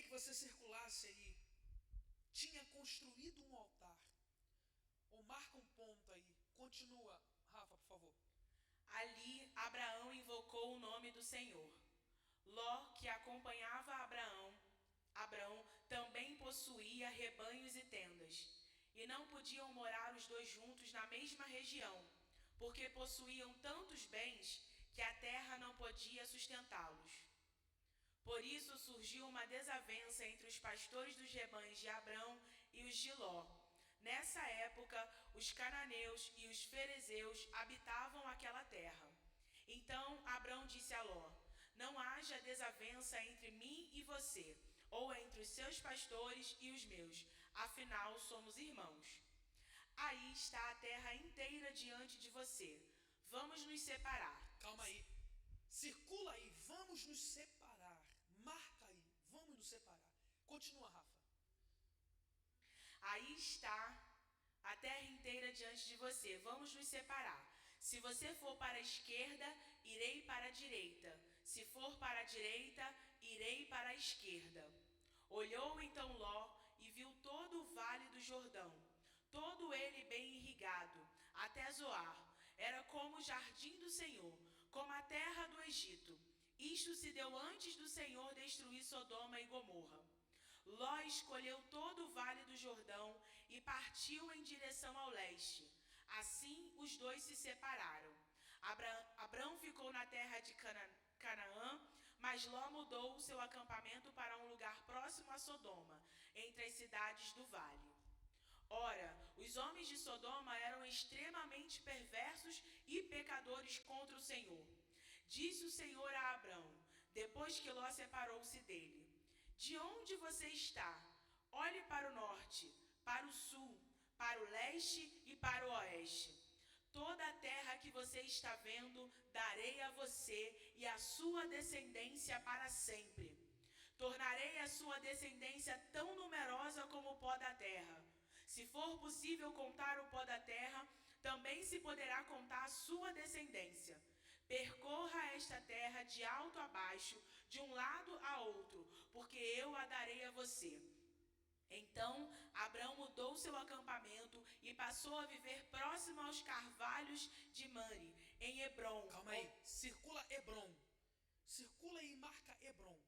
que você circulasse aí, tinha construído um altar. Ou marca um ponto aí. Continua, Rafa, por favor. Ali Abraão invocou o nome do Senhor. Ló, que acompanhava Abrão também possuía rebanhos e tendas. E não podiam morar os dois juntos na mesma região, porque possuíam tantos bens que a terra não podia sustentá-los. Por isso surgiu uma desavença entre os pastores dos rebanhos de Abrão e os de Ló. Nessa época, os cananeus e os ferezeus habitavam aquela terra. Então Abrão disse a Ló: não haja desavença entre mim e você, ou entre os seus pastores e os meus, afinal somos irmãos. Aí está a terra inteira diante de você. Vamos nos separar. Calma aí. Circula aí. Vamos nos separar. Marca aí. Vamos nos separar. Continua, Rafa. Aí está a terra inteira diante de você. Vamos nos separar. Se você for para a esquerda, irei para a direita. Se for para a direita, irei para a esquerda. Olhou então Ló e viu todo o vale do Jordão, todo ele bem irrigado, até Zoar. Era como o jardim do Senhor, como a terra do Egito. Isto se deu antes do Senhor destruir Sodoma e Gomorra. Ló escolheu todo o vale do Jordão e partiu em direção ao leste. Assim os dois se separaram. Abrão ficou na terra de Canaã, mas Ló mudou o seu acampamento para um lugar próximo a Sodoma, entre as cidades do vale. Ora, os homens de Sodoma eram extremamente perversos e pecadores contra o Senhor. Disse o Senhor a Abrão, depois que Ló separou-se dele: de onde você está? Olhe para o norte, para o sul, para o leste e para o oeste. Toda a terra que você está vendo, darei a você e à sua descendência para sempre. Tornarei a sua descendência tão numerosa como o pó da terra. Se for possível contar o pó da terra, também se poderá contar a sua descendência. Percorra esta terra de alto a baixo, de um lado a outro, porque eu a darei a você. Então Abrão mudou seu acampamento e passou a viver próximo aos carvalhos de Mare, em Hebrom. Calma aí. Circula Hebrom. Circula e marca Hebrom.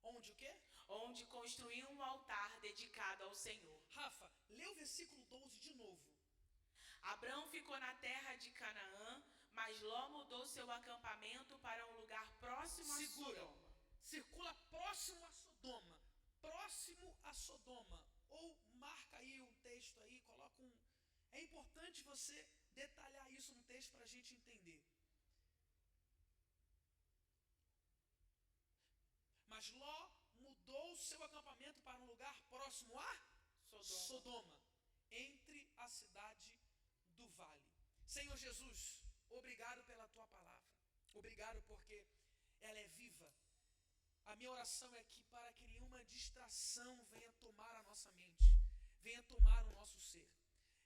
Onde o quê? Onde construiu um altar dedicado ao Senhor. Rafa, lê o versículo 12 de novo. Abrão ficou na terra de Canaã, mas Ló mudou seu acampamento para um lugar próximo a Sodoma. Circula próximo a Sodoma. Próximo a Sodoma. Ou marca aí um texto aí, coloca um... É importante você detalhar isso no texto para a gente entender. Mas Ló mudou seu acampamento para um lugar próximo a Sodoma, entre a cidade do vale. Senhor Jesus, obrigado pela tua palavra. Obrigado porque ela é viva. A minha oração é que para que nenhuma distração venha tomar a nossa mente, venha tomar o nosso ser.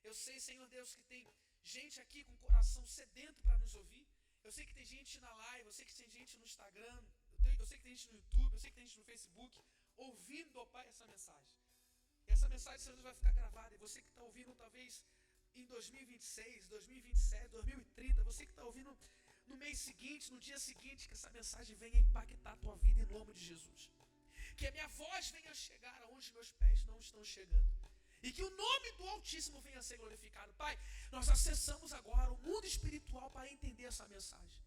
Eu sei, Senhor Deus, que tem gente aqui com o coração sedento para nos ouvir. Eu sei que tem gente na live, eu sei que tem gente no Instagram, eu sei que tem gente no YouTube, eu sei que tem gente no Facebook, ouvindo, ó Pai, essa mensagem. E essa mensagem, Senhor Deus, vai ficar gravada. E você que está ouvindo, talvez, em 2026, 2027, 2030, você que está ouvindo no mês seguinte, no dia seguinte, que essa mensagem venha impactar a tua vida em nome de Jesus. Que a minha voz venha chegar aonde meus pés não estão chegando. E que o nome do Altíssimo venha a ser glorificado. Pai, nós acessamos agora o mundo espiritual para entender essa mensagem.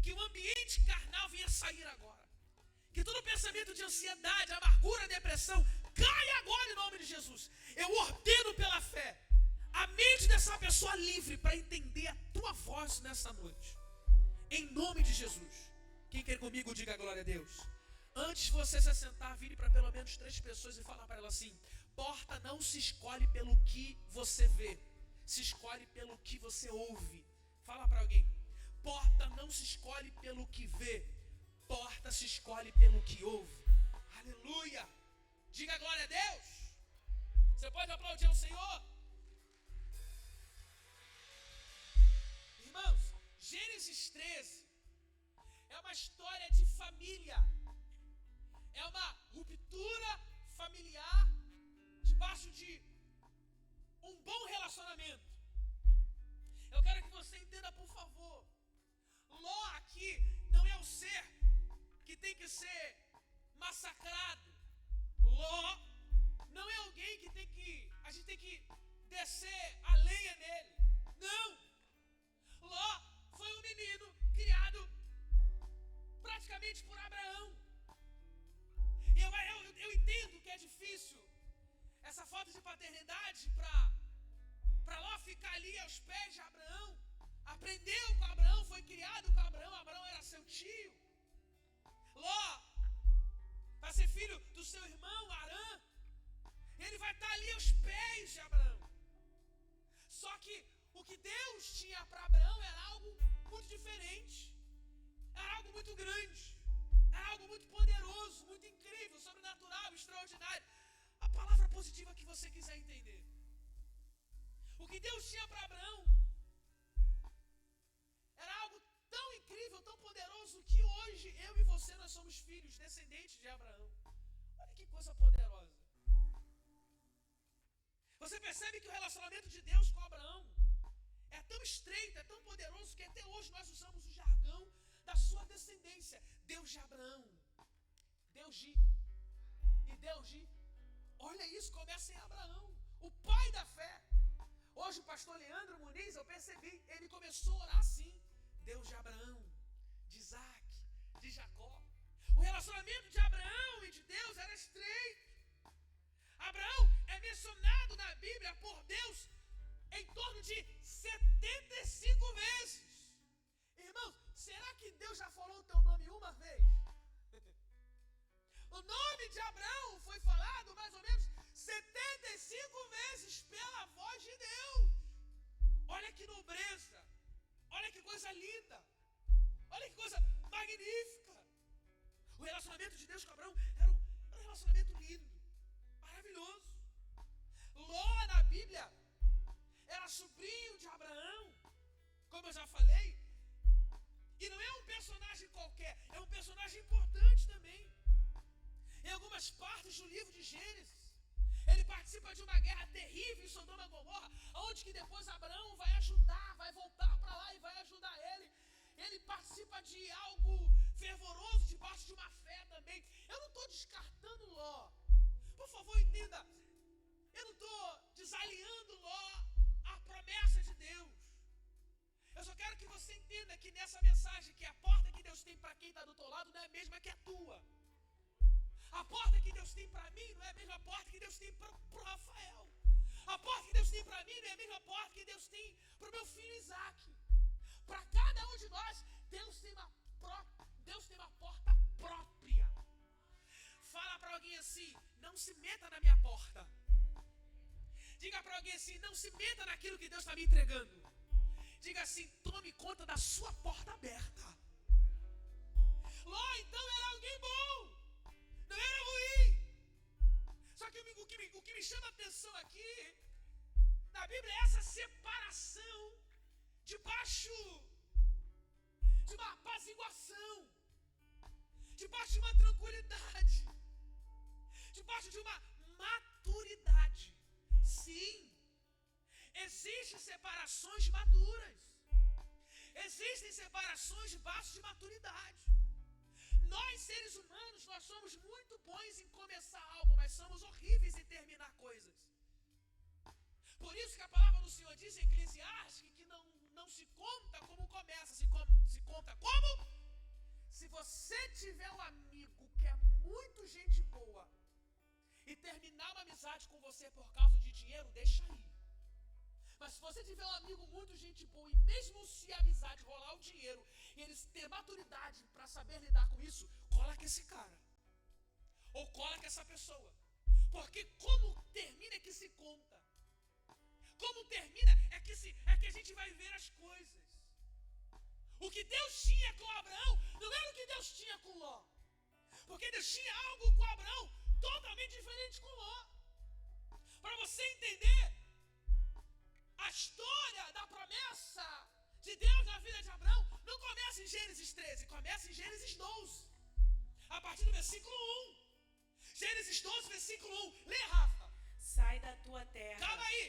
Que o ambiente carnal venha sair agora. Que todo pensamento de ansiedade, amargura, depressão, caia agora em nome de Jesus. Eu ordeno pela fé a mente dessa pessoa livre para entender a tua voz nessa noite. Em nome de Jesus. Quem quer comigo, diga glória a Deus. Antes de você se assentar, vire para pelo menos 3 pessoas e fala para ela assim: porta não se escolhe pelo que você vê, se escolhe pelo que você ouve. Fala para alguém: porta não se escolhe pelo que vê, porta se escolhe pelo que ouve. Aleluia! Diga glória a Deus. Você pode aplaudir ao Senhor? Irmãos, Gênesis 13 é uma história de família. É uma ruptura familiar debaixo de um bom relacionamento. Eu quero que você entenda, por favor, Ló aqui não é o ser que tem que ser massacrado. Ló não é alguém que a gente tem que descer a lenha nele. Não! Ló foi um menino criado praticamente por Abraão. E eu entendo que é difícil essa falta de paternidade para Ló ficar ali aos pés de Abraão. Aprendeu com Abraão, foi criado com Abraão. Abraão era seu tio. Ló vai ser filho do seu irmão Arã. Ele vai estar ali aos pés de Abraão. Só que o que Deus tinha para Abraão era algo muito diferente. Era algo muito grande. Era algo muito poderoso, muito incrível, sobrenatural, extraordinário. A palavra positiva que você quiser entender. O que Deus tinha para Abraão era algo tão incrível, tão poderoso, que hoje eu e você, nós somos filhos, descendentes de Abraão. Olha que coisa poderosa. Você percebe que o relacionamento de Deus com Abraão é tão estreito, é tão poderoso, que até hoje nós usamos o jargão da sua descendência. Deus de Abraão, Deus de e Deus de. Olha isso, começa em Abraão, o pai da fé. Hoje o pastor Leandro Muniz, eu percebi, ele começou a orar assim: Deus de Abraão, de Isaac, de Jacó. O relacionamento de Abraão e de Deus era estreito. Abraão é mencionado na Bíblia por Deus em torno de 75 vezes. Irmãos, será que Deus já falou o teu nome uma vez? O nome de Abraão foi falado mais ou menos 75 vezes pela voz de Deus. Olha que nobreza, olha que coisa linda, olha que coisa magnífica. O relacionamento de Deus com Abraão era um relacionamento lindo, maravilhoso. Ló na Bíblia era sobrinho de Abraão, como eu já falei. E não é um personagem qualquer, é um personagem importante também. Em algumas partes do livro de Gênesis, ele participa de uma guerra terrível em Sodoma e Gomorra, onde que depois Abraão vai ajudar, vai voltar para lá e vai ajudar ele. Ele participa de algo fervoroso debaixo de uma fé também. Eu não estou descartando Ló. Por favor, entenda. Eu não estou desalinhando Ló à promessa de Deus. Eu só quero que você entenda que nessa mensagem, que a porta que Deus tem para quem está do teu lado não é a mesma que a tua. A porta que Deus tem para mim não é a mesma porta que Deus tem para o Rafael. A porta que Deus tem para mim não é a mesma porta que Deus tem para o meu filho Isaac. Para cada um de nós, Deus tem uma porta própria. Fala para alguém assim: não se meta na minha porta. Diga para alguém assim: não se meta naquilo que Deus está me entregando. Diga assim: tome conta da sua porta aberta. Ló então era alguém bom, não era ruim. Só que o que me chama a atenção aqui na Bíblia é essa separação debaixo de uma apaziguação, debaixo de uma tranquilidade, debaixo de uma maturidade. Sim, existem separações maduras, existem separações debaixo de maturidade. Nós, seres humanos, nós somos muito bons em começar algo, mas somos horríveis em terminar coisas. Por isso que a palavra do Senhor diz em Eclesiastes que não se conta como começa, se conta como? Se você tiver um amigo que é muito gente boa e terminar uma amizade com você por causa de dinheiro, deixa aí. Mas se você tiver um amigo muito gente boa e mesmo se a amizade rolar o dinheiro e eles ter maturidade para saber lidar com isso, cola com esse cara. Ou cola com essa pessoa. Porque como termina é que se conta. Como termina é que a gente vai ver as coisas. O que Deus tinha com Abraão não era o que Deus tinha com Ló. Porque Deus tinha algo com Abraão totalmente diferente com Ló. Para você entender a história da promessa de Deus na vida de Abraão, não começa em Gênesis 13, começa em Gênesis 12. A partir do versículo 1. Gênesis 12, versículo 1. Lê, Rafa. Sai da tua terra. Calma aí.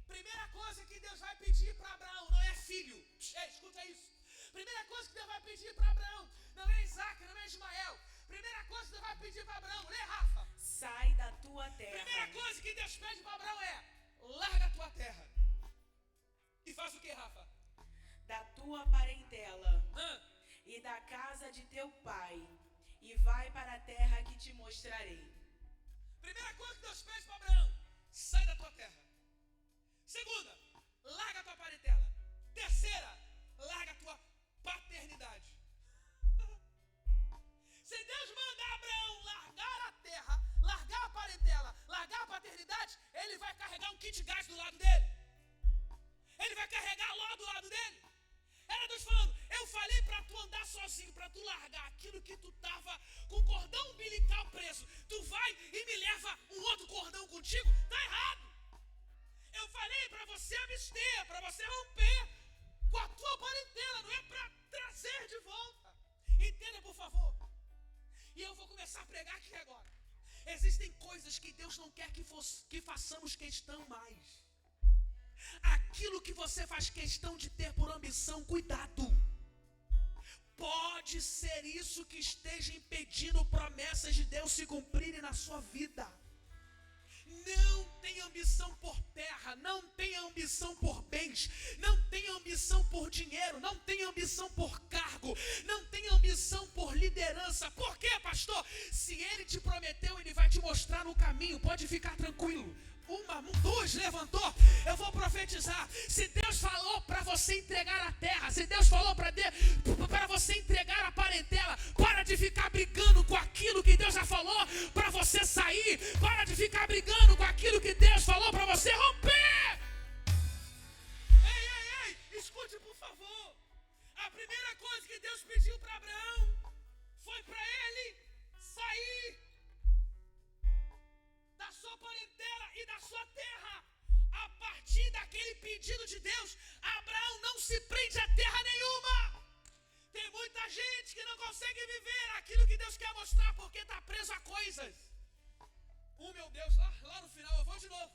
Primeira coisa que Deus vai pedir para Abraão não é filho. Escuta isso. Primeira coisa que Deus vai pedir para Abraão não é Isaac, não é Ismael. Primeira coisa que Deus vai pedir para Abraão, lê, Rafa. Sai da tua terra. Primeira coisa que Deus pede para Abraão é: larga a tua terra. E faz o que, Rafa? Da tua parentela e da casa de teu pai, e vai para a terra que te mostrarei. Primeira coisa que Deus pede para Abraão: sai da tua terra. Segunda, larga a tua parentela. Terceira, larga a tua paternidade. Se Deus mandar Abraão largar a terra, largar a parentela, largar a paternidade, ele vai carregar um kit gás do lado dele. Ele vai carregar Ló do lado dele. Era Deus falando: eu falei para tu andar sozinho, para tu largar aquilo que tu estava com o cordão umbilical preso. Tu vai e me leva um outro cordão contigo? Tá errado. Eu falei para você abster, para você romper com a tua parentela, não é para trazer de volta. Entenda, por favor. E eu vou começar a pregar aqui agora. Existem coisas que Deus não quer que façamos questão mais. Aquilo que você faz questão de ter por ambição, cuidado. Pode ser isso que esteja impedindo promessas de Deus se cumprirem na sua vida. Não tenha ambição por terra, não tenha ambição por bens, não tenha ambição por dinheiro, não tenha ambição por cargo, não tenha ambição por liderança. Por quê, pastor? Se ele te prometeu, ele vai te mostrar no caminho, pode ficar tranquilo. Duas, levantou. Eu vou profetizar. Se Deus falou para você entregar a terra, se Deus falou para você entregar a parentela, para de ficar brigando com aquilo que Deus já falou para você sair. Para de ficar brigando com aquilo que Deus falou para você romper. Ei, escute, por favor. A primeira coisa que Deus pediu para Abraão foi para ele sair da sua parentela e da sua terra. A partir daquele pedido de Deus, Abraão não se prende a terra nenhuma. Tem muita gente que não consegue viver aquilo que Deus quer mostrar porque está preso a coisas. Meu Deus, lá no final eu vou de novo.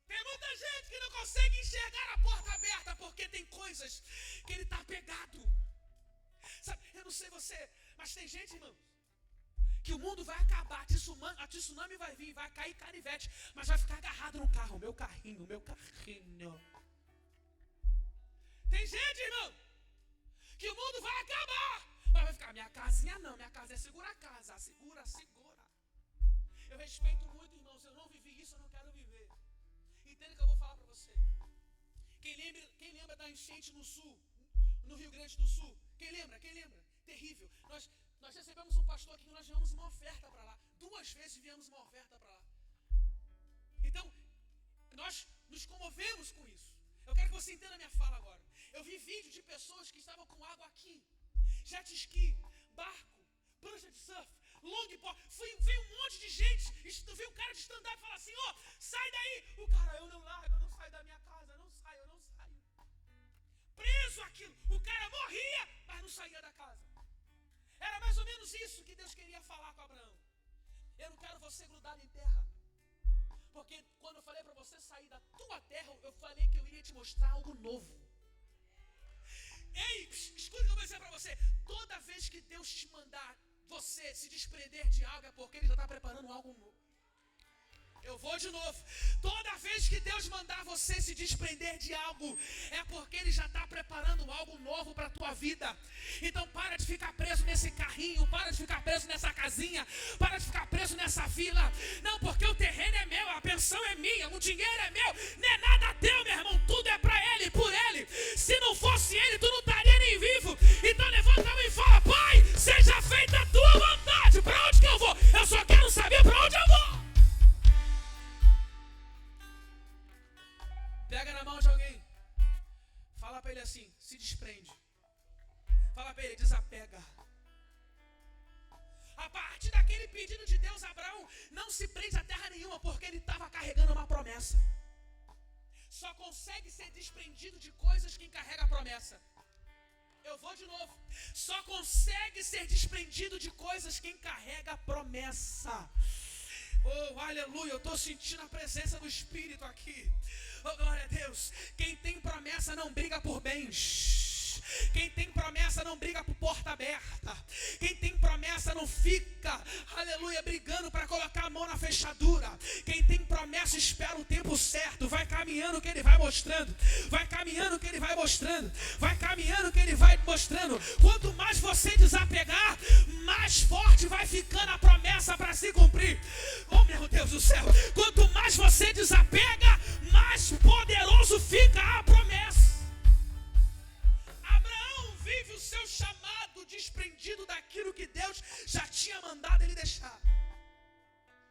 Tem muita gente que não consegue enxergar a porta aberta porque tem coisas que ele está pegado. Sabe, eu não sei você, mas tem gente, irmão, que o mundo vai acabar, a tsunami vai vir, vai cair canivete, mas vai ficar agarrado no carro, meu carrinho. Tem gente, irmão, que o mundo vai acabar, mas vai ficar, minha casinha não, minha casa é segura a casa, segura. Eu respeito muito, irmãos, eu não vivi isso, eu não quero viver. Entenda o que eu vou falar para você. Quem lembra da enchente no sul, no Rio Grande do Sul? Quem lembra? Terrível. Nós recebemos um pastor aqui que nós viemos uma oferta para lá. 2 vezes viemos uma oferta para lá. Então, nós nos comovemos com isso. Eu quero que você entenda a minha fala agora. Eu vi vídeo de pessoas que estavam com água aqui. Jet ski, barco, prancha de surf, longboard. Veio um monte de gente. Veio um cara de stand-up e fala assim: sai daí. O cara: eu não largo, eu não saio da minha casa, eu não saio. Preso aquilo. O cara morria, mas não saía da casa. Era mais ou menos isso que Deus queria falar com Abraão. Eu não quero você grudado em terra. Porque quando eu falei para você sair da tua terra, eu falei que eu iria te mostrar algo novo. Ei, escuta o que eu vou dizer para você. Toda vez que Deus te mandar você se desprender de algo, é porque Ele já está preparando algo novo. Eu vou de novo. Toda vez que Deus mandar você se desprender de algo, é porque Ele já está preparando algo novo para a tua vida. Então para de ficar preso nesse carrinho, para de ficar preso nessa casinha, para de ficar preso nessa vila. Não, porque o terreno é meu, a pensão é minha, o dinheiro é meu, não é nada teu, meu irmão, tudo é para Ele, por Ele. Se não fosse Ele, tu não estaria nem vivo. Então levanta a mão e fala: Pai, seja feita a tua vontade. Para onde que eu vou? Eu só quero saber para onde eu vou. Pega na mão de alguém. Fala para ele assim: se desprende. Fala para ele: desapega. A partir daquele pedido de Deus, Abraão não se prende a terra nenhuma, porque ele estava carregando uma promessa. Só consegue ser desprendido de coisas quem carrega a promessa. Eu vou de novo. Só consegue ser desprendido de coisas quem carrega a promessa. Oh, aleluia, eu estou sentindo a presença do Espírito aqui. Oh, glória a Deus. Quem tem promessa não briga por bens. Quem tem promessa não briga por porta aberta. Quem tem promessa não fica, aleluia, brigando para colocar a mão na fechadura. Quem tem promessa espera o tempo certo. Vai caminhando que ele vai mostrando. Vai caminhando que ele vai mostrando. Vai caminhando que ele vai mostrando. Quanto mais você desapegar, mais forte vai ficando a promessa para se cumprir. Oh, meu Deus do céu. Quanto mais você desapega, mais poderoso fica a promessa. Abraão vive o seu chamado desprendido daquilo que Deus já tinha mandado ele deixar.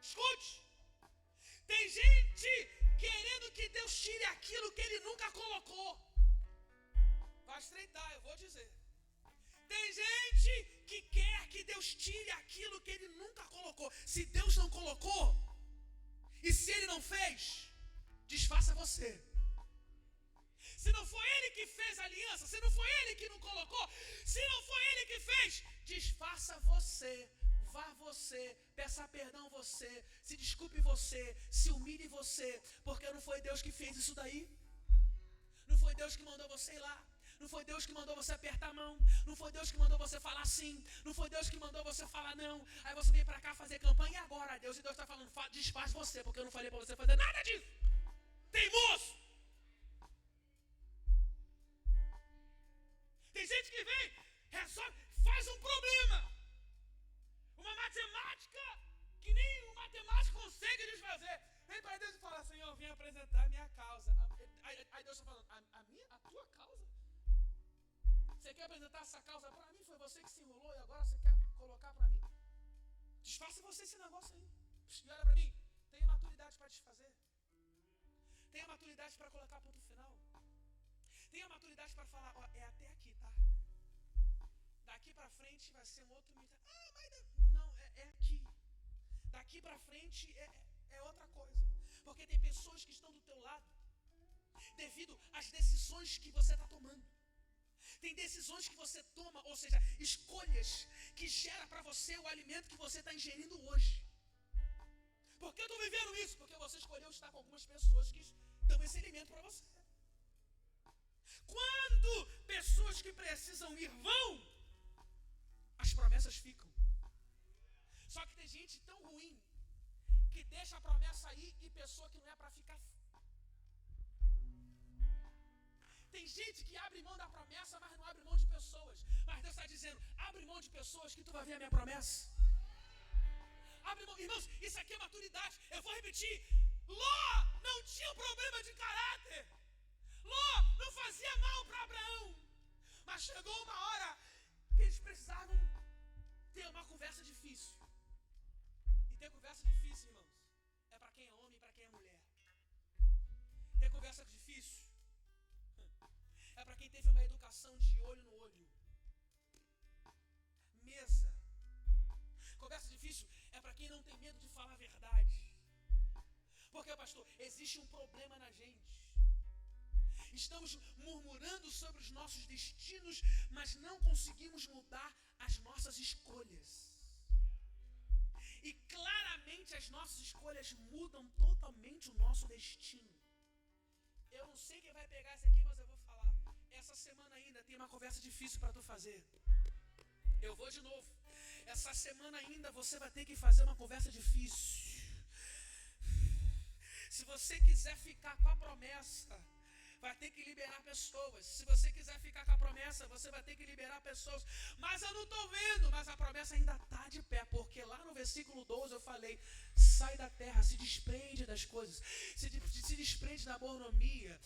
Escute. Tem gente querendo que Deus tire aquilo que ele nunca colocou. Vai estreitar, eu vou dizer. Tem gente que quer que Deus tire aquilo que ele nunca colocou. Se Deus não colocou, e se ele não fez, desfaça você. Se não foi ele que fez a aliança, se não foi ele que não colocou, se não foi ele que fez, desfaça você. Vá você, peça perdão você, se desculpe você, se humilhe você, porque não foi Deus que fez isso daí. Não foi Deus que mandou você ir lá. Não foi Deus que mandou você apertar a mão. Não foi Deus que mandou você falar sim. Não foi Deus que mandou você falar não. Aí você vem pra cá fazer campanha e agora, Deus? E Deus está falando, desfaz você, porque eu não falei pra você fazer nada disso. Teimoso. Tem gente que vem, resolve, faz um problema. Uma matemática que nem um matemático consegue desfazer. Vem para Deus e fala, Senhor, eu vim apresentar a minha causa. Aí Deus está falando, a tua causa? Você quer apresentar essa causa para mim? Foi você que se enrolou e agora você quer colocar para mim? Desfaça você esse negócio aí. E olha para mim, tenha maturidade para desfazer. Tenha maturidade para colocar ponto final. Tenha maturidade para falar, ó, é até aqui, tá? Daqui para frente vai ser um outro militar. Mas não, é aqui. Daqui para frente é outra coisa. Porque tem pessoas que estão do teu lado devido às decisões que você está tomando. Tem decisões que você toma, ou seja, escolhas que geram para você o alimento que você está ingerindo hoje. Por que eu estou vivendo isso? Porque você escolheu estar com algumas pessoas que dão esse alimento para você. Quando pessoas que precisam ir vão, as promessas ficam. Só que tem gente tão ruim que deixa a promessa aí e pessoa que não é para ficar. Tem gente que abre mão da promessa, mas não abre mão de pessoas. Mas Deus está dizendo, abre mão de pessoas que tu vai ver a minha promessa. Abre mão. Irmãos, isso aqui é maturidade. Eu vou repetir. Ló não tinha problema de caráter. Ló não fazia mal para Abraão. Mas chegou uma hora que eles precisavam ter uma conversa difícil. E ter conversa difícil, irmãos, é para quem é homem e para quem é mulher. Ter conversa difícil é para quem teve uma educação de olho no olho. Mesa. Conversa difícil é para quem não tem medo de falar a verdade. Porque, pastor, existe um problema na gente. Estamos murmurando sobre os nossos destinos, mas não conseguimos mudar as nossas escolhas. E claramente as nossas escolhas mudam totalmente o nosso destino. Eu não sei quem vai pegar isso aqui, mas eu vou falar. Essa semana ainda tem uma conversa difícil para tu fazer. Eu vou de novo. Essa semana ainda você vai ter que fazer uma conversa difícil. Se você quiser ficar com a promessa, vai ter que liberar pessoas. Se você quiser ficar com a promessa, você vai ter que liberar pessoas. Mas eu não estou vendo, mas a promessa ainda está de pé. Porque lá no versículo 12 eu falei, sai da terra, se desprende das coisas. Se desprende da mordomia,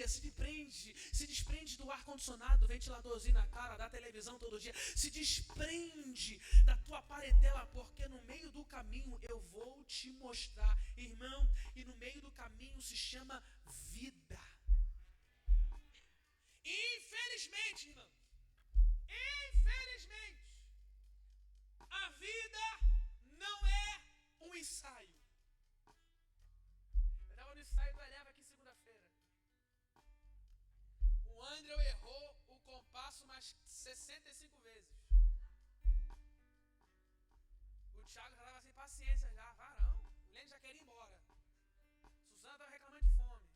se desprende do ar-condicionado, do ventiladorzinho na cara, da televisão todo dia. Se desprende da tua paretela, porque no meio do caminho eu vou te mostrar, irmão, e no meio do caminho se chama vida. Infelizmente, irmão, a vida não é um ensaio. Eu estava no ensaio do Eleva aqui segunda-feira. O André errou o compasso umas 65 vezes. O Thiago já estava sem paciência, já. Varão. O Lene já queria ir embora. Suzana estava reclamando de fome.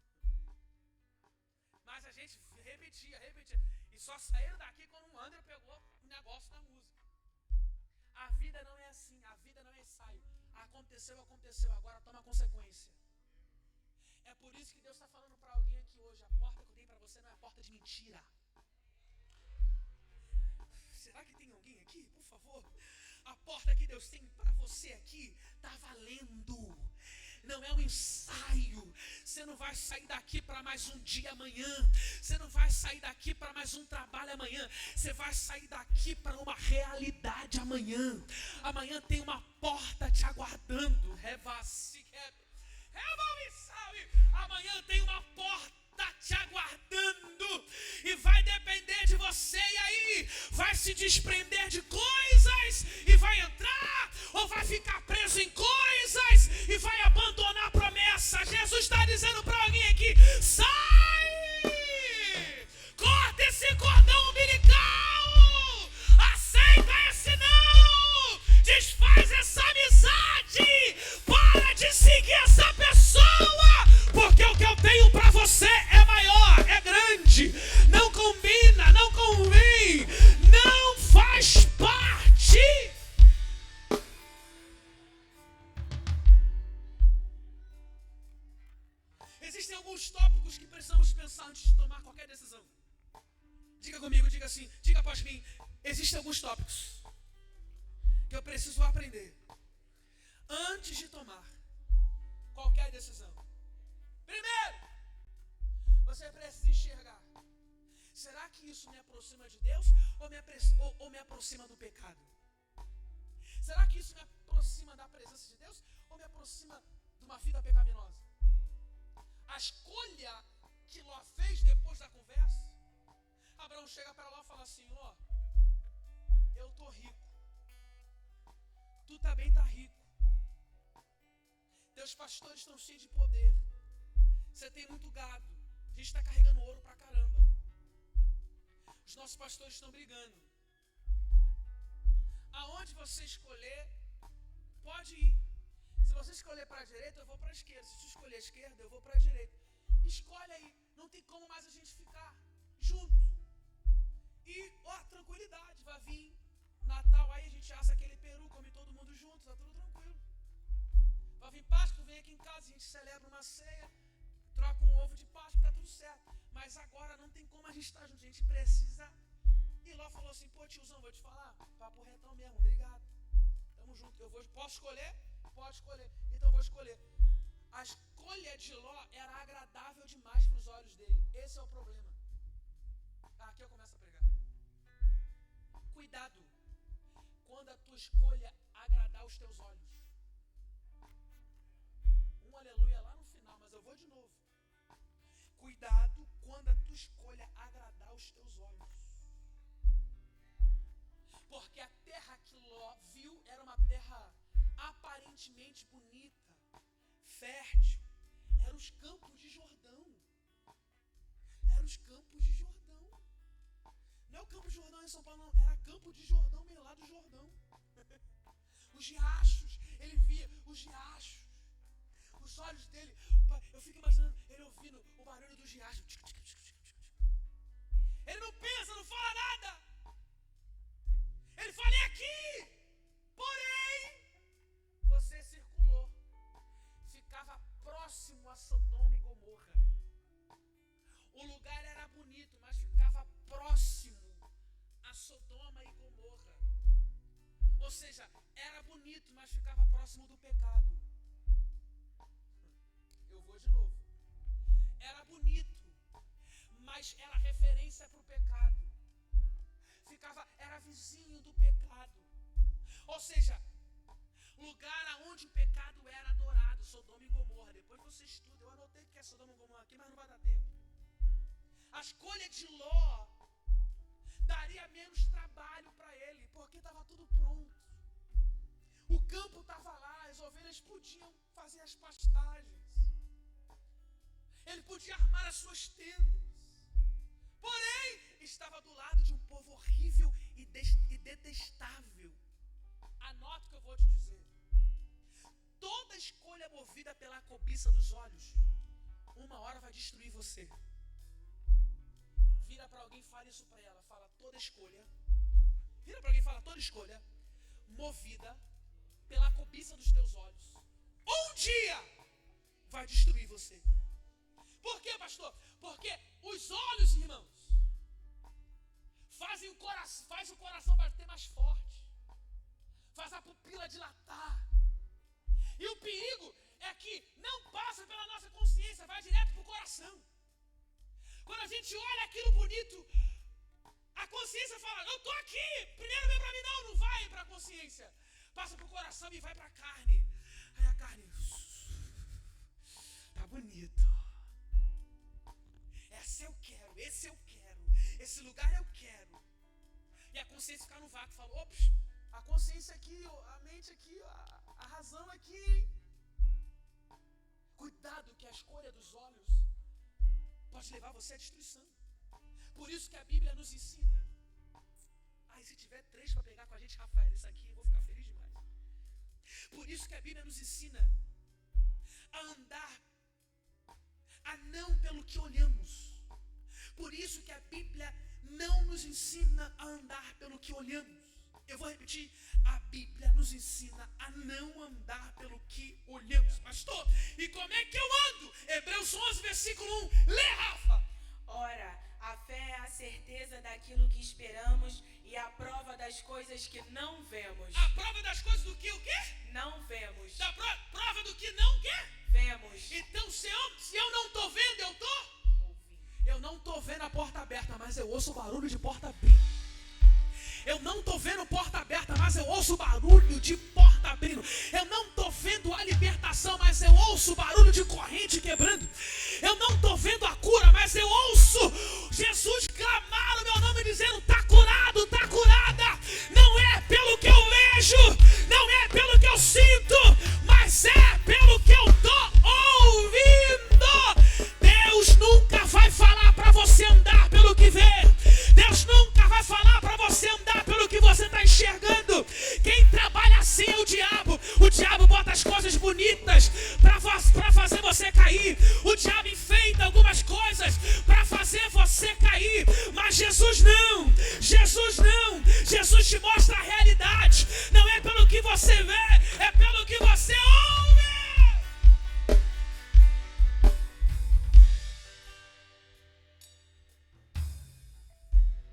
Mas a gente repetia. E só saíram daqui quando o André pegou o negócio da música. A vida não é assim, a vida não é ensaio. Aconteceu, agora toma consequência. É por isso que Deus está falando para alguém aqui hoje: a porta que eu tenho para você não é porta de mentira. Será que tem alguém aqui? Por favor. A porta que Deus tem para você aqui está valendo. Não é um ensaio. Você não vai sair daqui para mais um dia amanhã. Você não vai sair daqui para mais um trabalho amanhã. Você vai sair daqui para uma realidade amanhã. Amanhã tem uma porta te aguardando. Amanhã tem uma porta te aguardando. E vai depender de você. E aí vai se desprender de coisas e vai entrar, ou vai ficar preso em coisas e vai abandonar a promessa. Jesus está dizendo para alguém aqui: sai! Corta esse cordão umbilical! Aceita esse não! Desfaz essa amizade! Para de seguir essa pessoa! Porque o que eu tenho para você é maior, é grande. Não combina, não convém, não faz parte. Existem alguns tópicos que precisamos pensar antes de tomar qualquer decisão. Diga comigo, diga assim, diga após mim: existem alguns tópicos que eu preciso aprender antes de tomar qualquer decisão. Primeiro, você precisa enxergar: será que isso me aproxima de Deus ou me aproxima do pecado? Será que isso me aproxima da presença de Deus ou me aproxima de uma vida pecaminosa? A escolha que Ló fez depois da conversa, Abraão chega para Ló e fala assim: Ló, eu tô rico, tu também tá rico, teus pastores estão cheios de poder, você tem muito gado, a gente está carregando ouro pra caramba, os nossos pastores estão brigando. Aonde você escolher, pode ir. Se você escolher para a direita, eu vou para a esquerda. Se você escolher a esquerda, eu vou para a direita. Escolhe aí. Não tem como mais a gente ficar junto. E, tranquilidade. Vai vir Natal, aí a gente assa aquele peru, come todo mundo junto, tá tudo tranquilo. Vai vir Páscoa, vem aqui em casa, a gente celebra uma ceia, troca um ovo de Páscoa, tá tudo certo. Mas agora não tem como a gente estar junto, a gente precisa. E Ló falou assim: pô, tiozão, vou te falar, papo retão mesmo, obrigado. Tamo junto, posso escolher? Pode escolher, então vou escolher. A escolha de Ló era agradável demais para os olhos dele. Esse é o problema. Aqui eu começo a pregar. Cuidado quando a tua escolha agradar os teus olhos. Um aleluia lá no final, mas eu vou de novo. Cuidado quando a tua escolha agradar os teus olhos. Porque a terra que Ló viu era uma terra aparentemente bonita, fértil. Eram os campos de Jordão. Não é o Campo de Jordão em São Paulo, não. Era Campo de Jordão, meio lá do Jordão. Os riachos, ele via os riachos. Os olhos dele, eu fico imaginando ele ouvindo o barulho dos riachos. Ele não pensa, não fala nada. Ele fala: é aqui. Porém, você circulou. Ficava próximo a Sodoma e Gomorra. O lugar era bonito, mas ficava próximo a Sodoma e Gomorra. Ou seja, era bonito, mas ficava próximo do pecado. Eu vou de novo. Era bonito, mas era referência para o pecado. Era vizinho do pecado. Ou seja, lugar aonde o pecado era adorado, Sodoma e Gomorra. Depois você estuda. Eu anotei que é Sodoma e Gomorra aqui, mas não vai dar tempo. A escolha de Ló daria menos trabalho para ele, porque estava tudo pronto. O campo estava lá, as ovelhas podiam fazer as pastagens. Ele podia armar as suas tendas. Porém, estava do lado de um povo horrível e detestável. Anota o que eu vou te dizer. Toda escolha movida pela cobiça dos olhos, uma hora vai destruir você. Vira para alguém e fala isso para ela. Fala, toda escolha. Vira para alguém e fala, toda escolha movida pela cobiça dos teus olhos, um dia vai destruir você. Por quê, pastor? Porque os olhos, irmãos, faz o coração bater mais forte, faz a pupila dilatar. E o perigo é que não passa pela nossa consciência, vai direto para o coração. Quando a gente olha aquilo bonito, a consciência fala, eu estou aqui, primeiro vem para mim, não vai para a consciência. Passa para o coração e vai para a carne. Aí a carne, tá bonito. Esse eu quero, esse lugar eu quero. E a consciência fica no vácuo, fala, ops, a consciência aqui, a mente aqui, a razão aqui. Cuidado que a escolha dos olhos pode levar você à destruição. Por isso que a Bíblia nos ensina. Aí se tiver 3 para pegar com a gente, Rafael, isso aqui eu vou ficar feliz demais. Por isso que a Bíblia nos ensina a andar, a não pelo que olhamos. Por isso que a Bíblia não nos ensina a andar pelo que olhamos. Eu vou repetir, a Bíblia nos ensina a não andar pelo que olhamos. Pastor, e como é que eu ando? Hebreus 11, versículo 1. Lê, Rafa. Ora, a fé é a certeza daquilo que esperamos e a prova das coisas que não vemos. A prova das coisas do que o quê? Não vemos. Da prova do que não quê? Vemos. Então, se eu não estou vendo, eu estou ouvindo. Eu não estou vendo a porta aberta, mas eu ouço o barulho de porta abrindo. Eu não estou vendo porta aberta, mas eu ouço o barulho de porta abrindo. Eu não estou vendo a libertação, mas eu ouço o barulho de corrente quebrando. Eu não estou vendo a cura, mas eu ouço Jesus clamar o meu nome dizendo, está curado, está curada. Não é pelo que eu vejo, não é pelo que eu sinto, mas é pelo que eu estou ouvindo. Deus nunca vai falar para você andar pelo que vê. Deus nunca vai falar para você andar pelo que você está enxergando. Quem trabalha assim é o diabo. O diabo bota as coisas bonitas para fazer você cair. O diabo enfeita algumas coisas para fazer você cair. Mas Jesus não. Jesus não. Jesus te mostra a realidade. Não é pelo que você vê, é pelo que você ouve.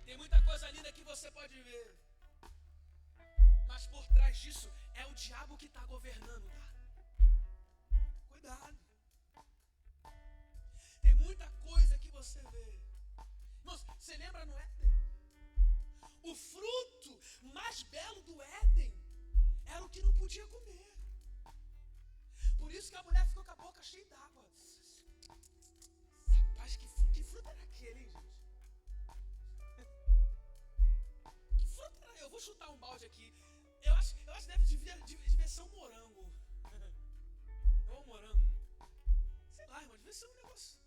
Tem muita coisa linda que você pode ver, mas por trás disso é o diabo que está governando, tá? Cuidado. Tem muita coisa que você vê. Nossa, você lembra no Éden? O fruto mais belo do Éden era o que não podia comer. Por isso que a mulher ficou com a boca cheia d'água. Rapaz, que fruto era aquele, hein, gente? Que fruto era? Eu vou chutar um balde aqui. Eu acho que devia ser um morango. Ou um morango. Sei lá, irmão, devia ser um negócio.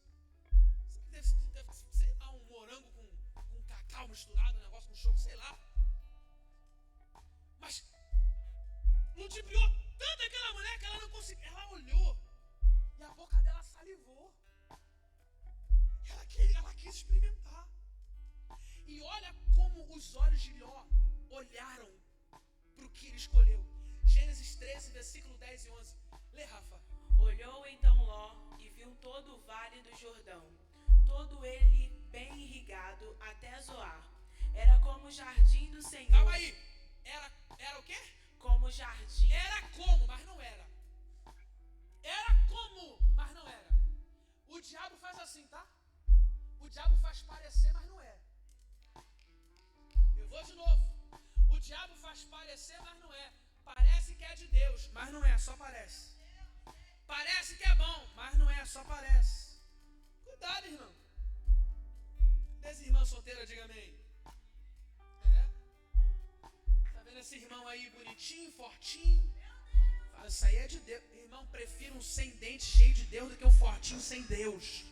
Deve sei lá, um morango com cacau misturado, um negócio com choco, sei lá. Mas ludibriou tanto aquela mulher que ela não conseguiu. Ela olhou e a boca dela salivou. Ela quis experimentar. E olha como os olhos de Ló olharam para o que ele escolheu. Gênesis 13, versículo 10 e 11. Lê, Rafa. Olhou então Ló e viu todo o vale do Jordão, todo ele bem irrigado até Zoar. Era como o jardim do Senhor. Calma aí. Era o quê? Como jardim. Era como, mas não era. Era como, mas não era. O diabo faz assim, tá? O diabo faz parecer, mas não é. Eu vou de novo. O diabo faz parecer, mas não é. Parece que é de Deus, mas não é, só parece. Parece que é bom, mas não é, só parece. Cuidado, irmão. Esse irmão solteiro, diga amém. Tá vendo esse irmão aí bonitinho, fortinho? Fala, isso aí é de Deus. Irmão, prefiro um sem dente cheio de Deus do que um fortinho sem Deus.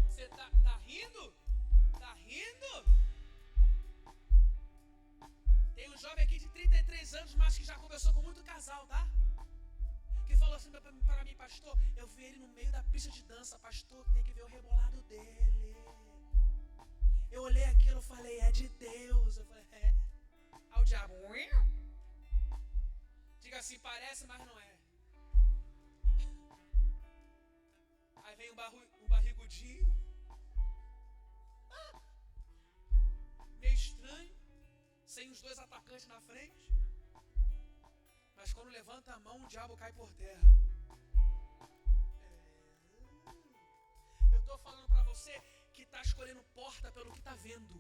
Você tá rindo? 10 anos, mas que já conversou com muito casal, tá? Que falou assim para mim, pastor, eu vi ele no meio da pista de dança, pastor, tem que ver o rebolado dele. Eu olhei aquilo e falei, é de Deus. Eu falei, é. Aí o diabo, diga assim, parece, mas não é. Aí vem um barrigudinho, meio estranho, sem os dois atacantes na frente. Mas quando levanta a mão, o diabo cai por terra. Eu estou falando para você que está escolhendo porta pelo que está vendo.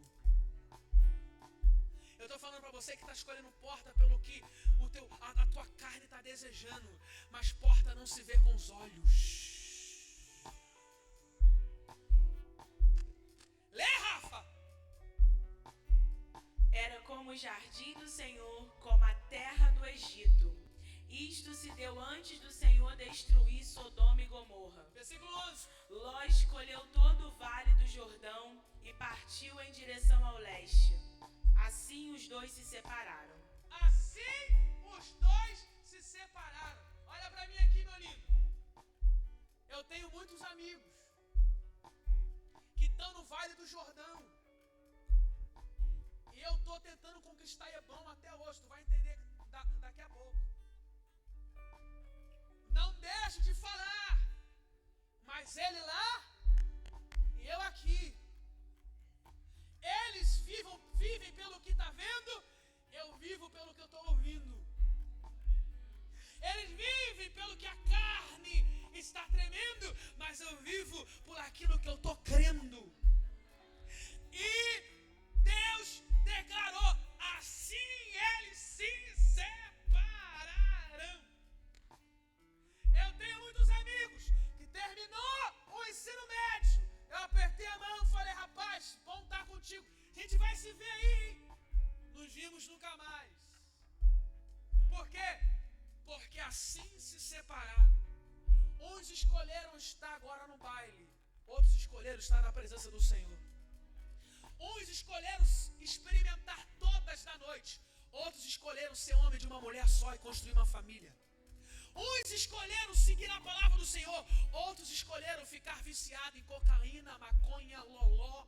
Eu estou falando para você que está escolhendo porta pelo que a tua carne está desejando. Mas porta não se vê com os olhos. Lê, Rafa! Era como o jardim do Senhor, como a terra do Egito. Isto se deu antes do Senhor destruir Sodoma e Gomorra. Versículo 11. Ló escolheu todo o vale do Jordão e partiu em direção ao leste. Assim os dois se separaram. Assim os dois se separaram. Olha para mim aqui, meu lindo. Eu tenho muitos amigos que estão no Vale do Jordão. E eu estou tentando conquistar Hebrom até hoje. Tu vai entender daqui a pouco. Não deixe de falar. Mas ele lá e eu aqui. Eles vivem pelo que está vendo. Eu vivo pelo que eu estou ouvindo. Eles vivem pelo que a carne está tremendo. Mas eu vivo por aquilo que eu estou crendo. E Deus declarou, assim eles se separarão. Eu tenho muitos amigos que terminou o ensino médio. Eu apertei a mão e falei, rapaz, bom estar contigo. A gente vai se ver aí, hein? Nos vimos nunca mais. Por quê? Porque assim se separaram. Uns escolheram estar agora no baile. Outros escolheram estar na presença do Senhor. Uns escolheram experimentar todas da noite. Outros escolheram ser homem de uma mulher só e construir uma família. Uns escolheram seguir a palavra do Senhor. Outros escolheram ficar viciado em cocaína, maconha, loló.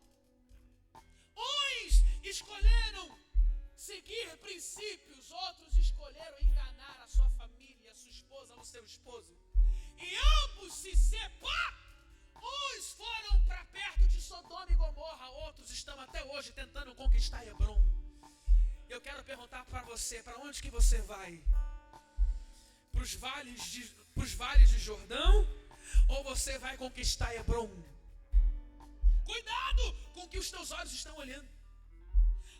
Uns escolheram seguir princípios. Outros escolheram enganar a sua família, a sua esposa, o seu esposo. E ambos se separam. Uns foram para perto de Sodoma e Gomorra. Outros estão até hoje tentando conquistar Hebrom. Eu quero perguntar para você, para onde que você vai? Para os vales de Jordão? Ou você vai conquistar Hebrom? Cuidado com o que os teus olhos estão olhando.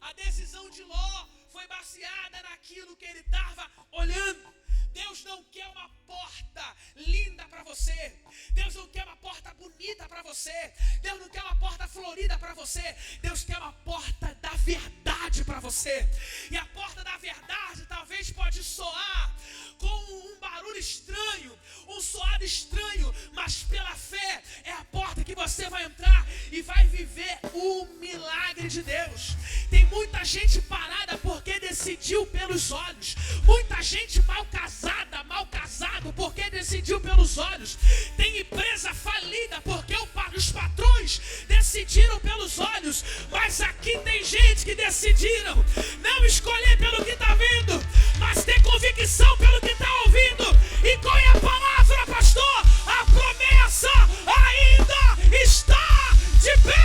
A decisão de Ló foi baseada naquilo que ele estava olhando. Deus não quer uma porta linda para você. Deus não quer uma porta bonita para você. Deus não quer uma porta florida para você. Deus quer uma porta da verdade para você. E a porta da verdade talvez pode soar com um barulho estranho, um soado estranho, mas pela fé é a porta que você vai entrar e vai viver o milagre de Deus. Tem muita gente parada porque decidiu pelos olhos. Muita gente mal casado porque decidiu pelos olhos. Tem empresa falida porque os patrões decidiram pelos olhos. Mas aqui tem gente que decidiram não escolher pelo que está vendo, mas ter convicção pelo que está ouvindo. E qual é a palavra, pastor? A promessa ainda está de pé.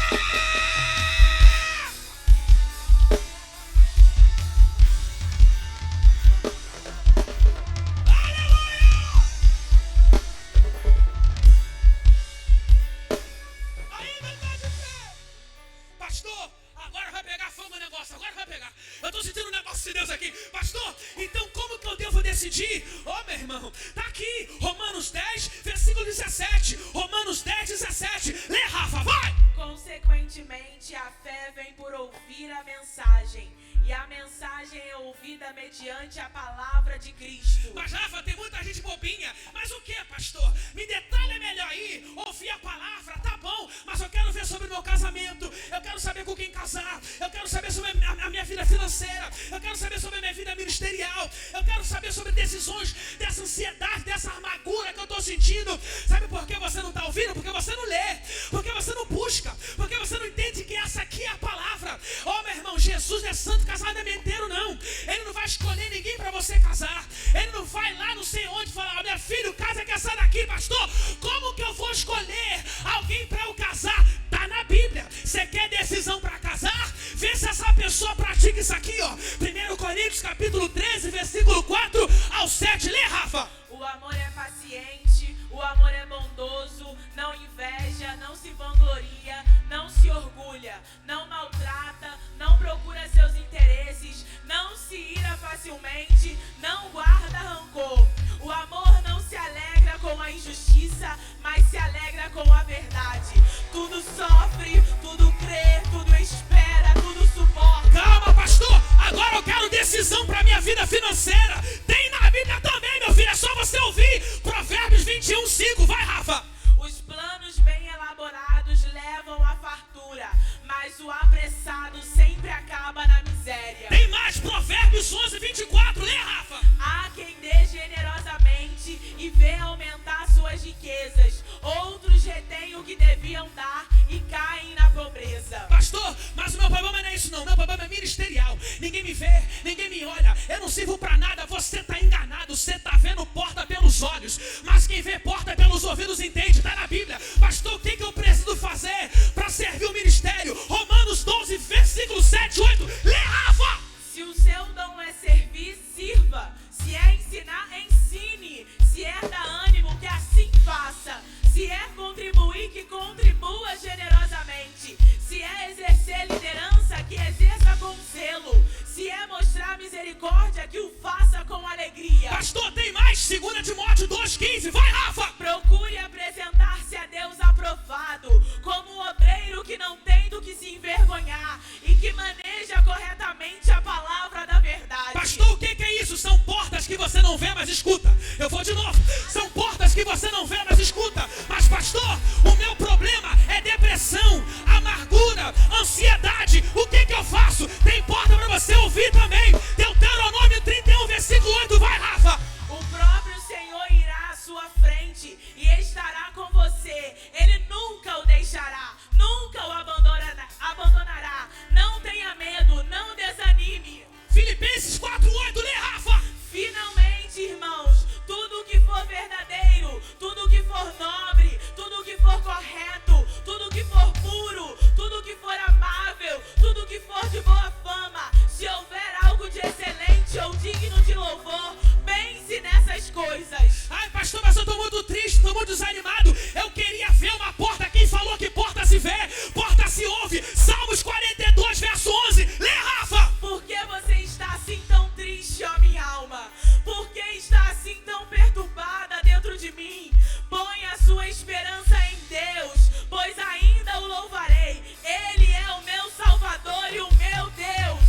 Eu estou sentindo um negócio de Deus aqui. Pastor, então como que eu devo decidir? Meu irmão, está aqui, Romanos 10, versículo 17. Romanos 10, 17. Lê, Rafa, vai! Consequentemente, a fé vem por ouvir a mensagem. E a mensagem é ouvida mediante a palavra de Cristo. Mas, Rafa, tem muita gente bobinha. Mas o que, pastor? Me detalhe melhor aí. Ouvir a palavra, tá bom. Mas eu quero ver sobre o meu casamento. Eu quero saber com quem casar. Eu quero saber sobre a minha vida financeira. Eu quero saber sobre a minha vida ministerial. céu. Eu quero saber sobre decisões, dessa ansiedade, dessa amargura que eu estou sentindo. Sabe por que você não está ouvindo? Porque você não lê, porque você não busca, porque você não entende que essa aqui é a palavra. Oh, meu irmão, Jesus não é santo casamenteiro, não. Ele não vai escolher ninguém para você casar. Ele não vai lá não sei onde falar, minha filha, casa que essa daqui, pastor. Como que eu vou escolher alguém para eu casar? Tá na Bíblia. Você quer decisão para casar? Vê se essa pessoa pratica isso aqui, ó. 1 Coríntios capítulo 13, versículo 4 ao 7. Lê, Rafa. O amor é paciente, o amor é bondoso, não inveja, não se vangloria, não se orgulha, não maltrata, não procura seus interesses, não se ira facilmente, não guarda rancor. O amor não se alegra com a injustiça, mas se alegra com a verdade. Tudo sofre, tudo crê, tudo espera, tudo suporta. Calma, pastor, agora eu quero decisão para minha vida financeira. Tem na Bíblia também, meu filho, é só você ouvir. Provérbios 21, 5, vai, Rafa. Os planos bem elaborados levam à fartura, mas o apressado sempre acaba na miséria. Tem mais, Provérbios 11, 24, lê, Rafa. Há quem dê generosamente e vê aumentar suas riquezas. Outros retêm o que deviam dar e caem na pobreza. Pastor, mas o meu problema não é isso não. Meu problema é ministerial. Ninguém me vê, ninguém me olha. Eu não sirvo pra nada. Você tá enganado. Você tá vendo porta pelos olhos, mas quem vê porta pelos ouvidos entende. Tá na Bíblia. Pastor, o que eu preciso fazer para servir o ministério? Romanos 12, versículo 7, 8. Lê, Rafa. Se o seu dom é servir, sirva. Se é ensinar, ensine. Se é dar ânimo, que assim faça. Se é contribuir, que contribua generosamente. Se é exercer liderança, que exerça com zelo. Se é mostrar misericórdia, que o faça com alegria. Pastor, tem mais? 2 Timóteo 2,15. Vai, Rafa. Procure apresentar-se a Deus aprovado, como obreiro que não tem do que se envergonhar e que maneja corretamente a palavra da verdade. Pastor, o que é isso? São portas que você não vê, mas escuta. Eu vou de novo. São portas que você não vê, mas escuta. Mas, pastor, o meu problema é depressão, amargura, ansiedade. O que eu faço? Tem porta para você ouvir também. Deuteronômio 31, versículo 8. Vai, Rafa. O próprio Senhor irá à sua frente e estará com você. Ele nunca o deixará, nunca o abandonará. Não tenha medo, não desanime. Filipenses 4:8, lê, Rafa. Finalmente, irmãos, tudo que for verdadeiro, tudo que for nobre, tudo que for correto, tudo que for puro, tudo que for amável, tudo que for de boa fama, se houver algo de excelente ou digno de louvor, pense nessas coisas. Ai, pastor, mas eu tô muito triste, tô muito desanimado. Eu queria ver uma porta. Quem falou que porta se vê, porta se ouve? Salmos 42, verso 11. Lê, Rafa. Por que você está assim tão triste, ó minha alma? Por que está assim tão perturbada dentro de mim? Põe a sua esperança em Deus, pois ainda o louvarei. Ele é o meu Salvador e o meu Deus.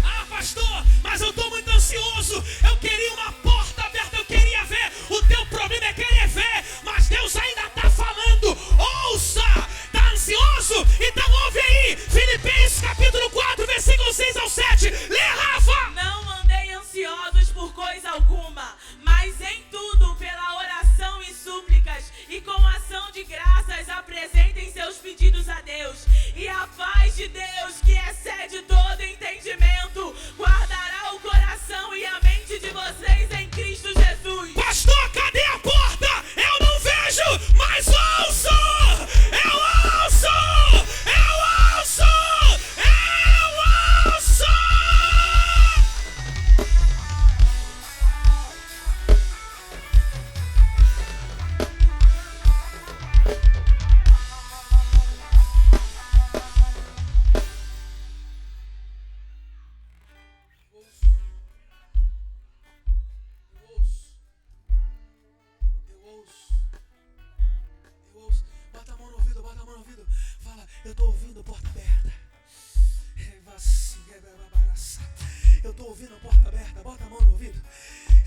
Ah, pastor, mas eu tô muito ansioso. Eu queria uma porta aberta, eu queria ver. O teu problema é querer ver, mas Deus ainda tá falando. Ouça, tá ansioso? Então ouve aí. Filipenses capítulo 4, versículo 6 ao 7. Lê, Rafa. Não andei ansiosos por coisa alguma, mas em tudo pela oração e súplicas e com ação de graças apresentem seus pedidos a Deus. E a paz de Deus, que excede todo entendimento, guardará o coração e a mente de vocês em Cristo Jesus. Pastor, cadê a porta? Eu não vejo, mas ouço! Eu ouço! Eu ouço! Eu ouço! Bota a mão no ouvido, bota a mão no ouvido. Fala, eu tô ouvindo porta aberta. Eu tô ouvindo porta aberta, bota a mão no ouvido.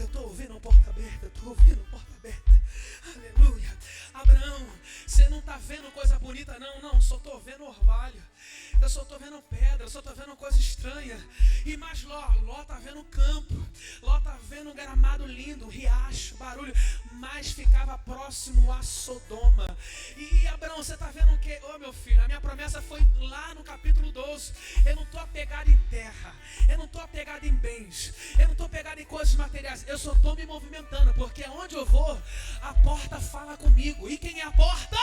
Eu tô ouvindo porta aberta, eu tô ouvindo porta aberta. Aleluia. Abraão, você não tá vendo coisa bonita não, só tô vendo orvalho. Eu só estou vendo pedra, eu só estou vendo coisa estranha. E mais Ló está vendo campo, Ló está vendo um gramado lindo, um riacho, barulho. Mas ficava próximo a Sodoma. E Abraão, você está vendo o quê? Ô meu filho, a minha promessa foi lá no capítulo 12. Eu não estou apegado em terra, eu não estou apegado em bens, eu não estou apegado em coisas materiais. Eu só estou me movimentando, porque onde eu vou, a porta fala comigo. E quem é a porta?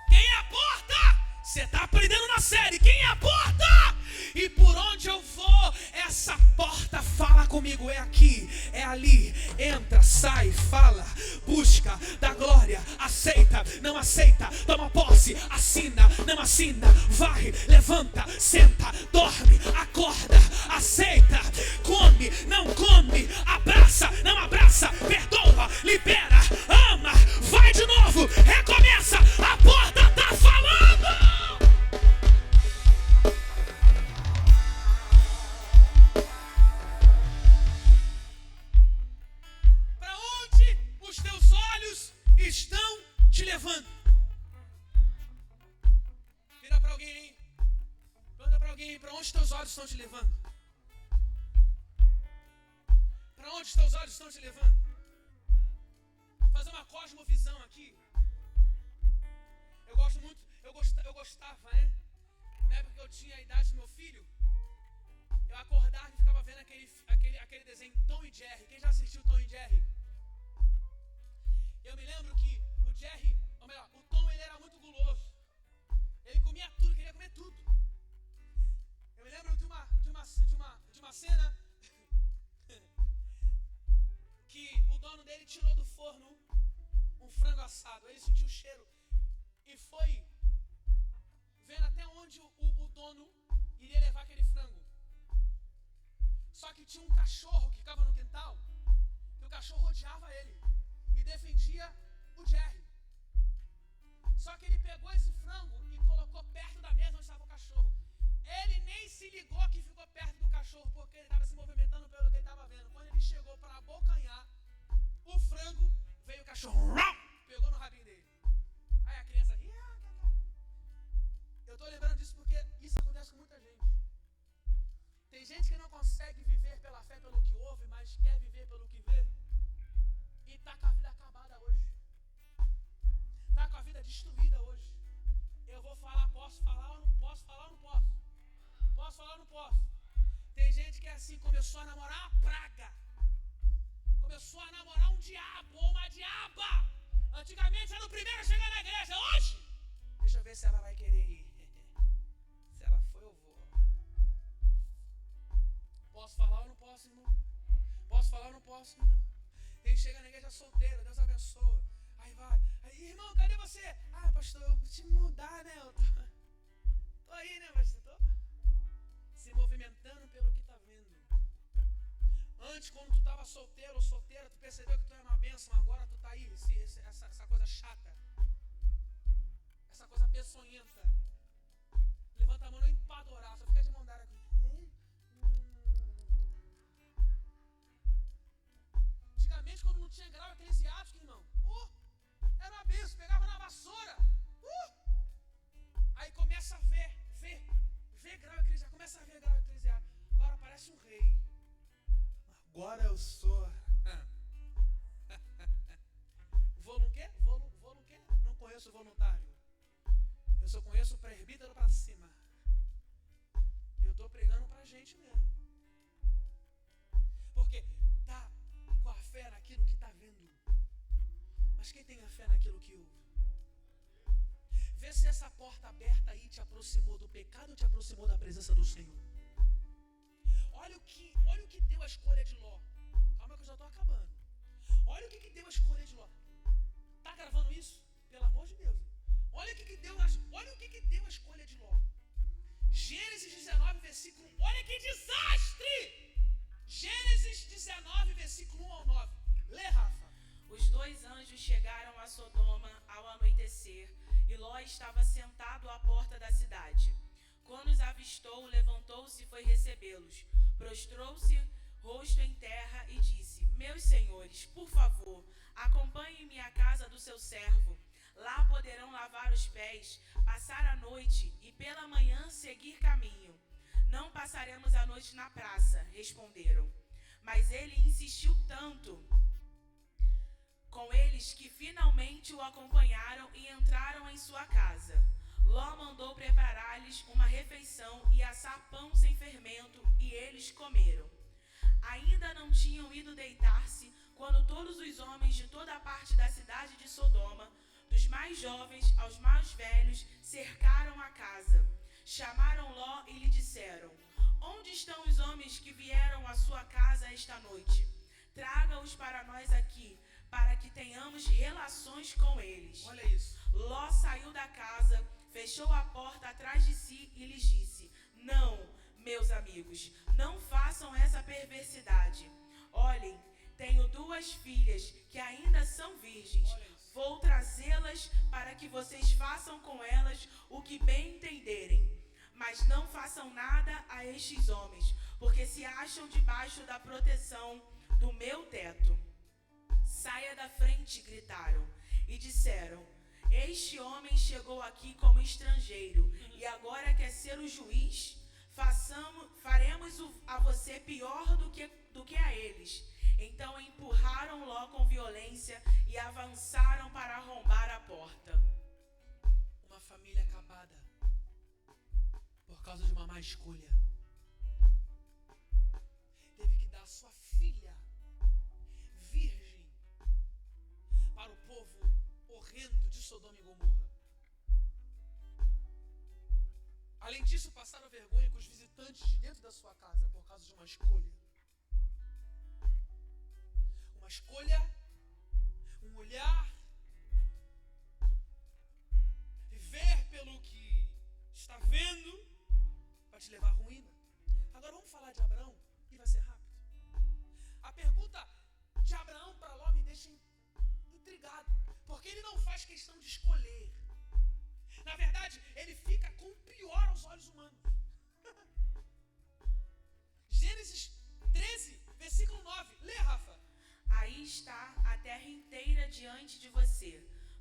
Quem é a porta? Você está aprendendo na série. Quem é a porta? E por onde eu vou, essa porta fala comigo. É aqui, é ali. Entra, sai, fala, busca, dá glória, aceita, não aceita, toma posse, assina, não assina, varre, levanta, senta, dorme, acorda, aceita, come, não come, abraça, não abraça, perdoa, libera, ama, vai de novo, recomeça, a porta está falando! Os teus olhos estão te levando. Vira para alguém aí. Pergunta para alguém aí, para onde teus olhos estão te levando? Para onde os teus olhos estão te levando? Fazer uma cosmovisão aqui. Eu gosto muito, eu gostava, né? Na época que eu tinha a idade do meu filho, eu acordava e ficava vendo aquele desenho Tom e Jerry. Quem já assistiu Tom e Jerry? Eu me lembro que o Jerry, ou melhor, o Tom, ele era muito guloso. Ele comia tudo, queria comer tudo. Eu me lembro de uma cena que o dono dele tirou do forno um frango assado. Ele sentiu o cheiro e foi vendo até onde o dono iria levar aquele frango. Só que tinha um cachorro que ficava no quintal, que o cachorro odiava ele e defendia o Jerry. Só que ele pegou esse frango e colocou perto da mesa onde estava o cachorro. Ele nem se ligou que ficou perto do cachorro, porque ele estava se movimentando pelo que ele estava vendo. Quando ele chegou para abocanhar o frango, veio o cachorro, pegou no rabinho dele. Aí a criança ria. Eu estou lembrando disso porque isso acontece com muita gente. Tem gente que não consegue viver pela fé, pelo que ouve, mas quer viver pelo que vê. E está com a vida acabada hoje. Está com a vida destruída hoje. Eu vou falar, posso falar ou não posso falar ou não posso? Posso falar ou não posso? Tem gente que é assim, começou a namorar uma praga. Começou a namorar um diabo ou uma diaba. Antigamente era o primeiro a chegar na igreja. Hoje, deixa eu ver se ela vai querer ir. Se ela for, eu vou. Posso falar ou não posso, irmão? Posso falar ou não posso, irmão? Tem que chegar na igreja solteiro, Deus abençoa. Aí vai. Aí, irmão, cadê você? Ah, pastor, eu vou te mudar, né? Eu tô aí, né, pastor? Tô se movimentando pelo que tá vendo. Antes, quando tu tava solteiro ou solteira, tu percebeu que tu era uma bênção. Agora tu tá aí, essa coisa chata. Essa coisa peçonhenta. Levanta a mão nem pra adorar, só fica de mão dada aqui. Antigamente, quando não tinha grau eclesiástico, irmão, era uma bênção, pegava na vassoura. Aí começa a ver grau eclesiástico, começa a ver grau eclesiástico. Agora parece um rei. Agora eu sou. Quê? Não conheço voluntário. Eu só conheço o presbítero pra cima. Eu tô pregando pra gente mesmo. Porque tá com a fé naquilo que tá vendo. Mas quem tem a fé naquilo que ouve? Vê se essa porta aberta aí te aproximou do pecado ou te aproximou da presença do Senhor. Olha o que deu a escolha de Ló. Calma que eu já estou acabando. Olha o que deu a escolha de Ló. Tá gravando isso? Pelo amor de Deus. Olha o que deu a escolha de Ló. Gênesis 19, versículo 1. Olha que desastre! Gênesis 19, versículo 1 ao 9. Lê, Rafa. Os 2 anjos chegaram a Sodoma ao anoitecer, e Ló estava sentado à porta da cidade. Quando os avistou, levantou-se e foi recebê-los. Prostrou-se, rosto em terra, e disse: Meus senhores, por favor, acompanhem-me à casa do seu servo. Lá poderão lavar os pés, passar a noite e pela manhã seguir caminho. Não passaremos a noite na praça, responderam. Mas ele insistiu tanto com eles que finalmente o acompanharam e entraram em sua casa. Ló mandou preparar-lhes uma refeição e assar pão sem fermento, e eles comeram. Ainda não tinham ido deitar-se, quando todos os homens de toda a parte da cidade de Sodoma, dos mais jovens aos mais velhos, cercaram a casa. Chamaram Ló e lhe disseram: onde estão os homens que vieram à sua casa esta noite? Traga-os para nós aqui, para que tenhamos relações com eles. Olha isso. Ló saiu da casa, fechou a porta atrás de si e lhes disse: não, meus amigos, não façam essa perversidade. Olhem, tenho 2 filhas que ainda são virgens. Vou trazê-las para que vocês façam com elas o que bem entenderem. Mas não façam nada a estes homens, porque se acham debaixo da proteção do meu teto. Saia da frente, gritaram, e disseram: este homem chegou aqui como estrangeiro e agora quer ser o juiz? Faremos a você pior do que a eles. Então empurraram Ló com violência e avançaram para arrombar a porta. Uma família acabada por causa de uma má escolha. Teve que dar sua filha virgem para o povo horrendo de Sodoma e Gomorra. Além disso, passaram vergonha com os visitantes de dentro da sua casa por causa de uma escolha. Uma escolha, um olhar, viver pelo que está vendo, vai te levar à ruína. Agora vamos falar de Abraão e vai ser rápido. A pergunta de Abraão para Ló me deixa intrigado, porque ele não faz questão de escolher. Na verdade, ele fica com o pior aos olhos humanos. Gênesis 13, versículo 9. Lê, Rafa. Aí está a terra inteira diante de você.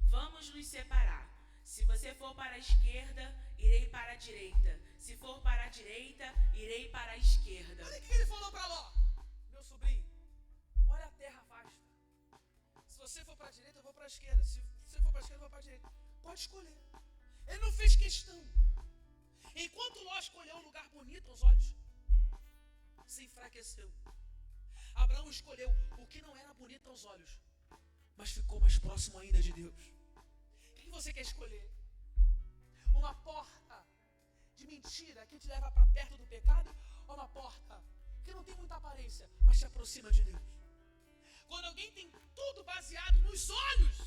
Vamos nos separar. Se você for para a esquerda, irei para a direita. Se for para a direita, irei para a esquerda. Olha o que ele falou para Ló. Meu sobrinho, olha a terra vasta. Se você for para a direita, eu vou para a esquerda. Se você for para a esquerda, eu vou para a direita. Pode escolher. Ele não fez questão. Enquanto Ló escolheu um lugar bonito aos olhos, se enfraqueceu. Abraão escolheu o que não era bonito aos olhos, mas ficou mais próximo ainda de Deus. O que você quer escolher? Uma porta de mentira que te leva para perto do pecado, ou uma porta que não tem muita aparência, mas te aproxima de Deus? Quando alguém tem tudo baseado nos olhos,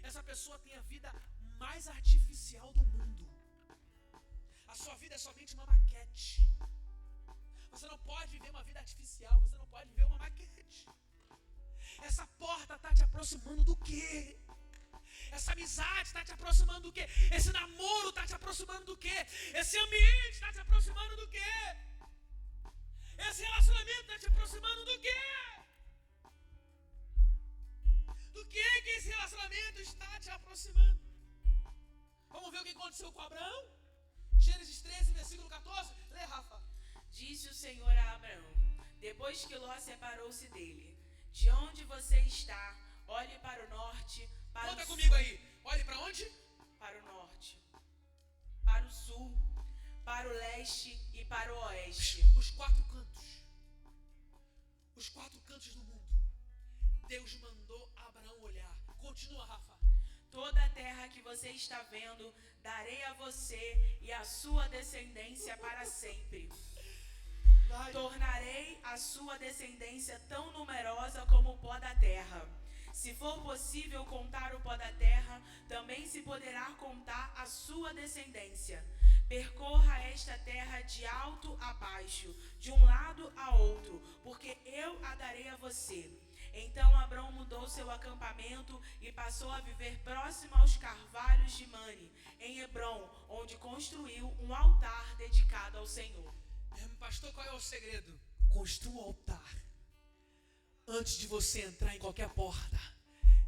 essa pessoa tem a vida mais artificial do mundo. A sua vida é somente uma maquete. Você não pode viver uma vida artificial, você não pode viver uma maquete. Essa porta está te aproximando do quê? Essa amizade está te aproximando do quê? Esse namoro está te aproximando do quê? Esse ambiente está te aproximando do quê? Esse relacionamento está te aproximando do quê? Do que esse relacionamento está te aproximando? Vamos ver o que aconteceu com Abraão? Gênesis 13, versículo 14. Lê, Rafa. Disse o Senhor a Abraão, depois que Ló separou-se dele: de onde você está, olhe para o norte, para Conta o sul. comigo aí. Olhe para onde? Para o norte, para o sul, para o leste e para o oeste. Os 4 cantos. Os 4 cantos do mundo. Deus mandou Abraão olhar. Continua, Rafa. Toda a terra que você está vendo, darei a você e a sua descendência para sempre. Tornarei a sua descendência tão numerosa como o pó da terra. Se for possível contar o pó da terra, também se poderá contar a sua descendência. Percorra esta terra de alto a baixo, de um lado a outro, porque eu a darei a você. Então Abraão mudou seu acampamento e passou a viver próximo aos carvalhos de Mane, em Hebrom, onde construiu um altar dedicado ao Senhor. Pastor, qual é o segredo? Construa um altar antes de você entrar em qualquer porta.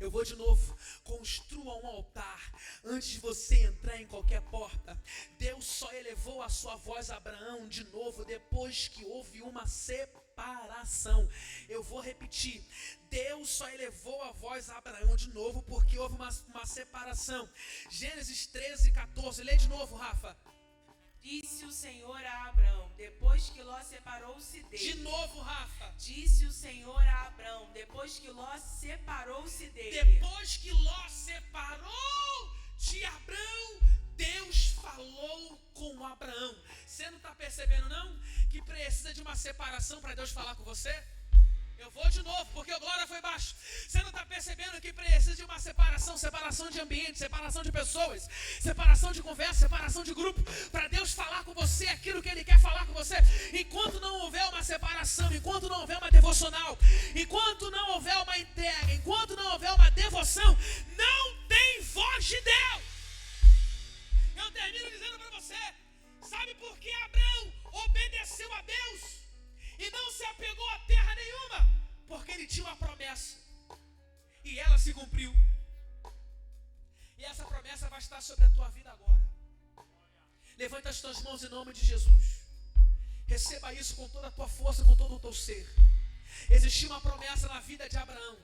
Eu vou de novo. Construa um altar antes de você entrar em qualquer porta. Deus só elevou a sua voz a Abraão de novo depois que houve uma separação. Eu vou repetir. Deus só elevou a voz a Abraão de novo porque houve uma separação. Gênesis 13, 14. Lê de novo, Rafa. Disse o Senhor a Abrão, depois que Ló separou-se dele. De novo, Rafa. Disse o Senhor a Abrão, depois que Ló separou-se dele. Depois que Ló separou de Abrão, Deus falou com Abraão. Você não está percebendo, não? Que precisa de uma separação para Deus falar com você? Eu vou de novo, porque a glória foi baixo. Você não está percebendo que precisa de uma separação? Separação de ambiente, separação de pessoas, separação de conversa, separação de grupo, para Deus falar com você aquilo que Ele quer falar com você. Enquanto não houver uma separação, enquanto não houver uma devocional, enquanto não houver uma entrega, enquanto não houver uma devoção, não tem voz de Deus. Eu termino dizendo para você, sabe por que Abraão obedeceu a Deus e não se apegou a terra nenhuma? Porque ele tinha uma promessa e ela se cumpriu. E essa promessa vai estar sobre a tua vida agora. Levanta as tuas mãos em nome de Jesus. Receba isso com toda a tua força, com todo o teu ser. Existia uma promessa na vida de Abraão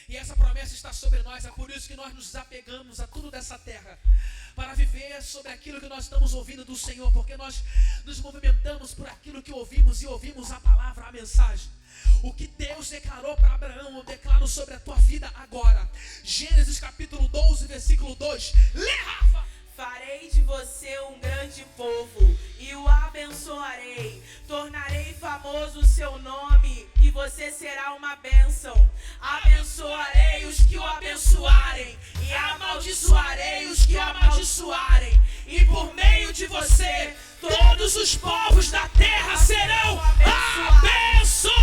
e essa promessa está sobre nós. É por isso que nós nos apegamos a tudo dessa terra, para viver sobre aquilo que nós estamos ouvindo do Senhor, porque nós nos movimentamos por aquilo que ouvimos e ouvimos a palavra, a mensagem. O que Deus declarou para Abraão, eu declaro sobre a tua vida agora. Gênesis capítulo 12, versículo 2. Lê, Rafa! Farei de você um grande povo e o abençoarei. Tornarei famoso o seu nome e você será uma bênção. Abençoarei os que o abençoarem e amaldiçoarei os que o amaldiçoarem. E por meio de você, todos os povos da terra serão abençoados.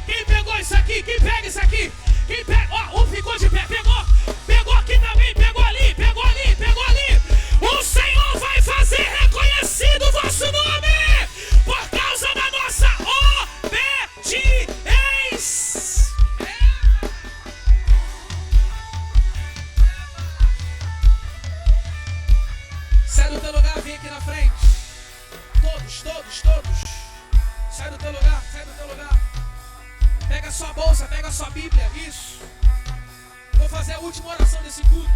Quem pegou isso aqui? Quem pega isso aqui? Quem pega? Ó, um ficou de pé, pegou aqui também, pegou ali, pegou ali. O Senhor vai fazer reconhecido o vosso nome por causa da nossa obediência. Sai do teu lugar, vem aqui na frente. Todos. Sai do teu lugar. Pega a sua bolsa, pega a sua Bíblia. Isso. Vou fazer a última oração desse culto.